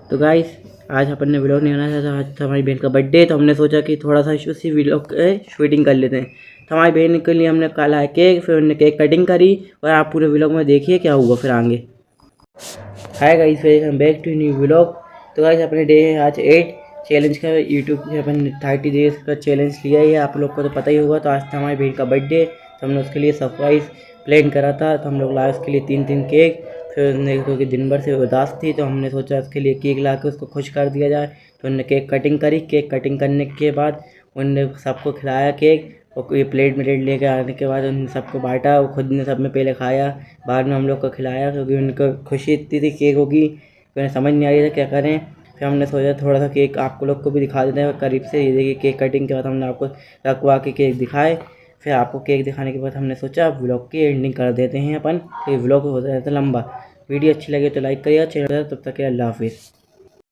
तो गाइस आज अपन ने व्लॉग नहीं बनाया था, आज था हमारी बहन का बर्थडे। तो हमने सोचा कि थोड़ा सा उसी व्लॉग शूटिंग कर लेते हैं। तो हमारी बहन के लिए हमने कल आया केक, फिर उन्होंने केक कटिंग करी और आप पूरे व्लॉग में देखिए क्या हुआ फिर आगे। Hi guys, welcome back to new vlog. तो गाइस अपने डे है आज 8 चैलेंज का, यूट्यूब से अपन 30 डेज का चैलेंज लिया है, आप लोग को तो पता ही होगा। तो आज था हमारी बहन का बर्थडे, तो हमने उसके लिए सरप्राइज़ प्लान करा था। तो हम लोग लाए उसके लिए 3 केक। फिर उसने क्योंकि दिन भर से उदास थी तो हमने सोचा उसके लिए केक ला के उसको खुश कर दिया जाए। तो उन्होंने केक कटिंग करी। केक कटिंग करने के बाद उनने सबको खिलाया केक, और ये प्लेट में लेके आने के बाद उन सबको बांटा। वो खुद ने सब में पहले खाया, बाद में हम लोग को खिलाया, क्योंकि उनको खुशी इतनी थी केक होगी, तो उन्हें समझ नहीं आ रही था क्या करें। फिर हमने सोचा थोड़ा सा केक आप लोग को भी दिखा देते हैं करीब से। ये देखिए केक कटिंग के बाद हमने आपको रखवा के केक दिखाए। फिर आपको केक दिखाने के बाद हमने सोचा व्लॉग की एंडिंग कर देते हैं अपन, तो ये व्लॉग हो जाता है लंबा। वीडियो अच्छी लगे तो लाइक करिएगा, चैनल तब तक के अल्लाह हाफिज़।